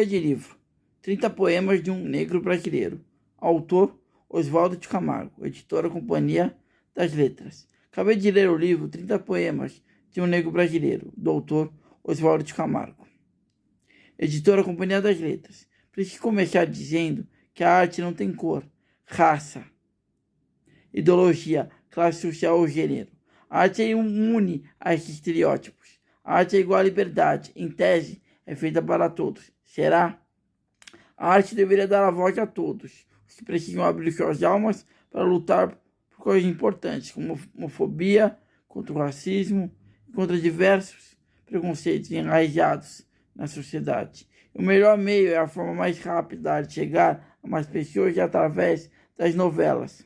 De livro 30 poemas de um negro brasileiro. Autor Oswaldo de Camargo. Editora Companhia das Letras. Acabei de ler o livro 30 poemas de um negro brasileiro, do autor Oswaldo de Camargo. Editora Companhia das Letras. Preciso começar dizendo que a arte não tem cor, raça, ideologia, classe social ou gênero. A arte é imune a esses estereótipos. A arte é igual à liberdade. Em tese, é feita para todos. Será? A arte deveria dar a voz a todos, os que precisam abrir suas almas para lutar por coisas importantes, como homofobia, contra o racismo e contra diversos preconceitos enraizados na sociedade. O melhor meio é a forma mais rápida de chegar a mais pessoas através das novelas,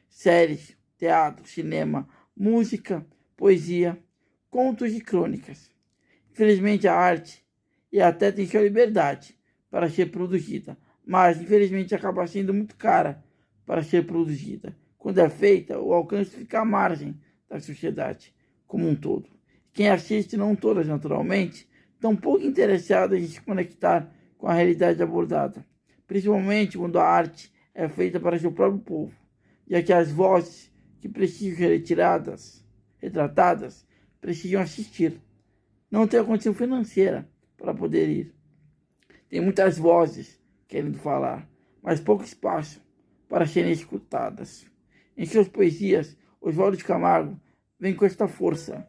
séries, teatro, cinema, música, poesia, contos e crônicas. Infelizmente, a arte e até tem sua liberdade para ser produzida, mas infelizmente acaba sendo muito cara para ser produzida. Quando é feita, o alcance fica à margem da sociedade como um todo. Quem assiste, não todas naturalmente, estão pouco interessados em se conectar com a realidade abordada, principalmente quando a arte é feita para seu próprio povo, já que as vozes que precisam ser retratadas, precisam assistir. Não tem a condição financeira para poder ir. Tem muitas vozes querendo falar, mas pouco espaço para serem escutadas. Em suas poesias, Oswaldo de Camargo vem com esta força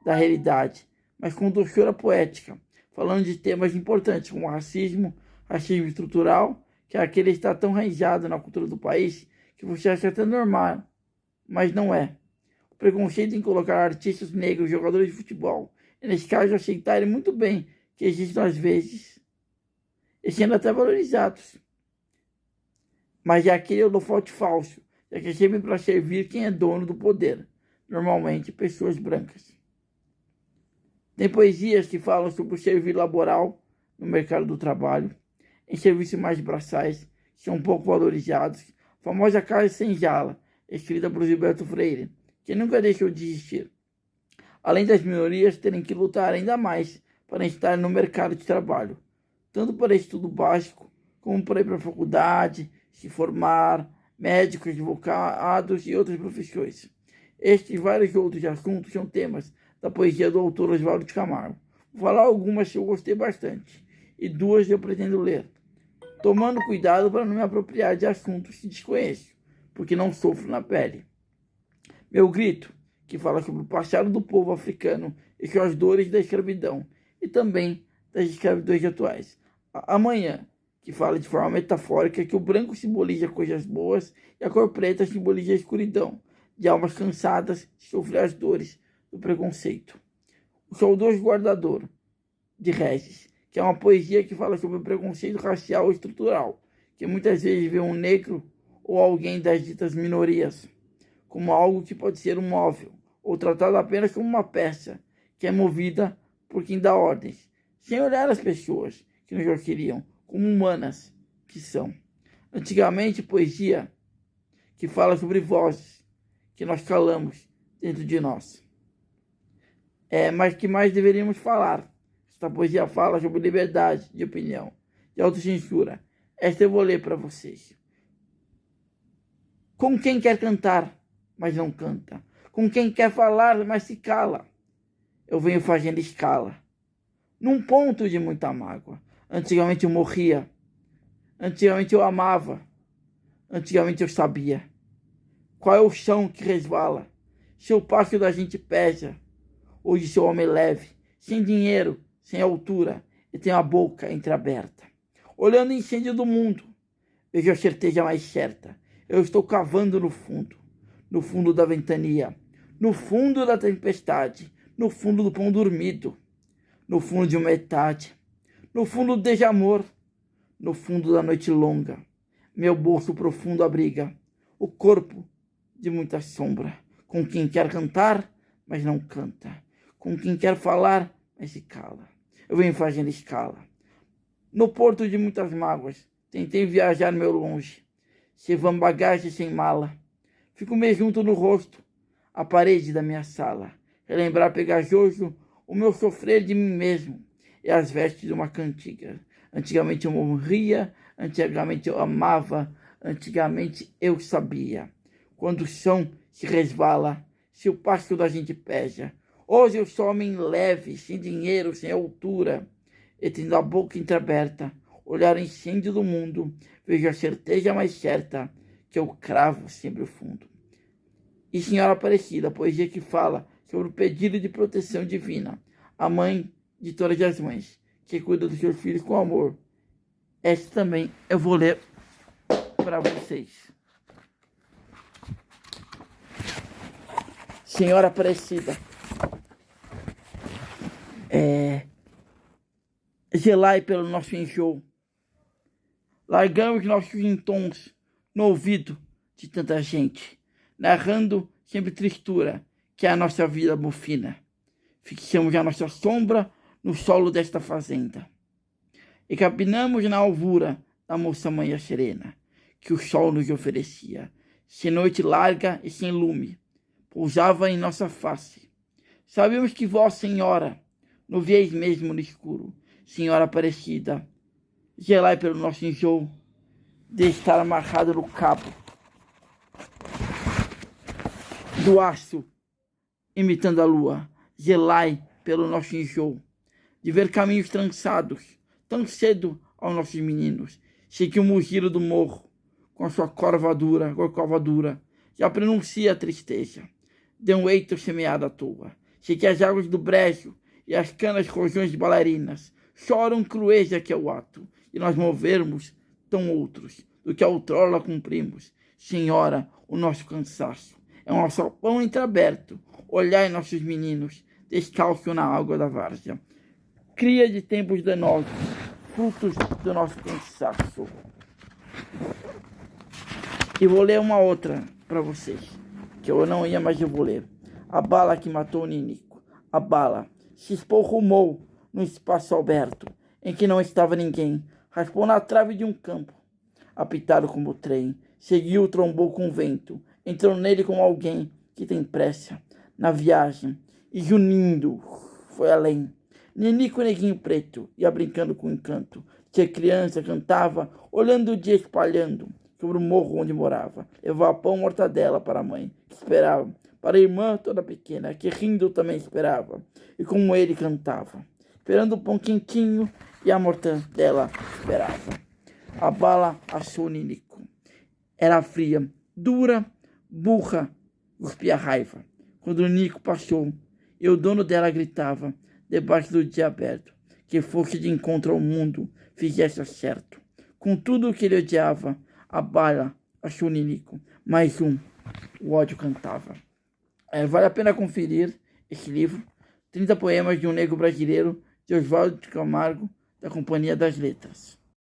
da realidade, mas com doçura poética, falando de temas importantes como racismo estrutural, que é aquele que está tão enraizado na cultura do país que você acha até normal, mas não é. O preconceito em colocar artistas negros, jogadores de futebol, e nesse caso aceitarem muito bem que existem às vezes, e sendo até valorizados. Mas é aquele holofote falso, já que é sempre para servir quem é dono do poder, normalmente pessoas brancas. Tem poesias que falam sobre o serviço laboral no mercado do trabalho, em serviços mais braçais, que são pouco valorizados. A famosa Casa Senzala, escrita por Gilberto Freire, que nunca deixou de existir. Além das minorias terem que lutar ainda mais para estar no mercado de trabalho, tanto para estudo básico, como para ir para a faculdade, se formar, médicos, advogados e outras profissões. Estes e vários outros assuntos são temas da poesia do autor Oswaldo de Camargo. Vou falar algumas que eu gostei bastante, e duas eu pretendo ler, tomando cuidado para não me apropriar de assuntos que desconheço, porque não sofro na pele. Meu Grito, que fala sobre o passado do povo africano e suas dores da escravidão, e também das escravidões atuais. Amanhã, que fala de forma metafórica que o branco simboliza coisas boas e a cor preta simboliza a escuridão, de almas cansadas de sofrer as dores do preconceito. O Saudoso Guardador, de Regis, que é uma poesia que fala sobre o preconceito racial e estrutural, que muitas vezes vê um negro ou alguém das ditas minorias como algo que pode ser um móvel, ou tratado apenas como uma peça, que é movida por quem dá ordens, sem olhar as pessoas que nos queriam, como humanas que são. Antigamente, poesia que fala sobre vozes que nós calamos dentro de nós. Mas que mais deveríamos falar? Esta poesia fala sobre liberdade de opinião, de autocensura. Esta eu vou ler para vocês. Com quem quer cantar, mas não canta. Com quem quer falar, mas se cala. Eu venho fazendo escala. Num ponto de muita mágoa. Antigamente eu morria. Antigamente eu amava. Antigamente eu sabia. Qual é o chão que resvala? Se o passo da gente pesa. Hoje sou homem leve, sem dinheiro, sem altura, e tenho a boca entreaberta. Olhando o incêndio do mundo, vejo a certeza mais certa. Eu estou cavando no fundo da ventania, no fundo da tempestade, no fundo do pão dormido, no fundo de uma etade, no fundo do desamor, no fundo da noite longa. Meu bolso profundo abriga o corpo de muita sombra, com quem quer cantar, mas não canta, com quem quer falar, mas se cala. Eu venho fazendo escala. No porto de muitas mágoas, tentei viajar meu longe, levando bagagem sem mala. Fico meio junto no rosto, a parede da minha sala, relembrar pegajoso o meu sofrer de mim mesmo e as vestes de uma cantiga. Antigamente eu morria, antigamente eu amava, antigamente eu sabia. Quando o chão se resvala, se o pasto da gente peja. Hoje eu sou homem leve, sem dinheiro, sem altura, e tendo a boca entreaberta, olhar incêndio do mundo, vejo a certeza mais certa, que eu cravo sempre o fundo. E Senhora Aparecida, a poesia que fala sobre o pedido de proteção divina, a mãe de todas as mães, que cuida dos seus filhos com amor. Esta também eu vou ler para vocês. Senhora Aparecida, zelai pelo nosso enjoo. Largamos nossos intons no ouvido de tanta gente, narrando sempre tristura, que é a nossa vida bufina. Fixamos a nossa sombra no solo desta fazenda. E capinamos na alvura da moça manhã serena, que o sol nos oferecia, sem noite larga e sem lume, pousava em nossa face. Sabemos que vós, Senhora, nos vieis mesmo no escuro, Senhora Aparecida, zelai pelo nosso enjoo de estar amarrado no cabo do aço, imitando a lua. Zelai pelo nosso enjoo de ver caminhos trançados tão cedo aos nossos meninos. Sei que o mugido do morro, com a sua corcova dura, já pronuncia a tristeza de um eito semeado à toa. Sei que as águas do brejo e as canas rojões de bailarinas choram crueza que é o ato, e nós movermos tão outros do que outrora cumprimos. Senhora, o nosso cansaço é um alçapão entreaberto, olhai nossos meninos, descalços na água da várzea. Cria de tempos danosos, frutos do nosso cansaço. E vou ler uma outra para vocês, que eu não ia, mas eu vou ler. A bala que matou o Ninico. A bala se esporrumou no espaço aberto, em que não estava ninguém. Raspou na trave de um campo, apitado como o trem. Seguiu, trombou com o vento. Entrou nele como alguém que tem pressa na viagem. E Junindo foi além. Ninico neguinho preto ia brincando com encanto. Tia criança cantava, olhando o dia espalhando sobre o morro onde morava. Levava pão e mortadela para a mãe, que esperava. Para a irmã toda pequena, que rindo também esperava. E como ele cantava, esperando o pão quentinho e a mortadela esperava. A bala achou Ninico. Era fria, dura, burra, cuspia raiva. Quando o Ninico passou, e o dono dela gritava, debaixo do dia aberto, que fosse de encontro ao mundo, fizesse certo. Com tudo o que ele odiava, a bala achou Ninico. Mais um, o ódio cantava. Vale a pena conferir esse livro, 30 poemas de um negro brasileiro, de Oswaldo de Camargo, da Companhia das Letras.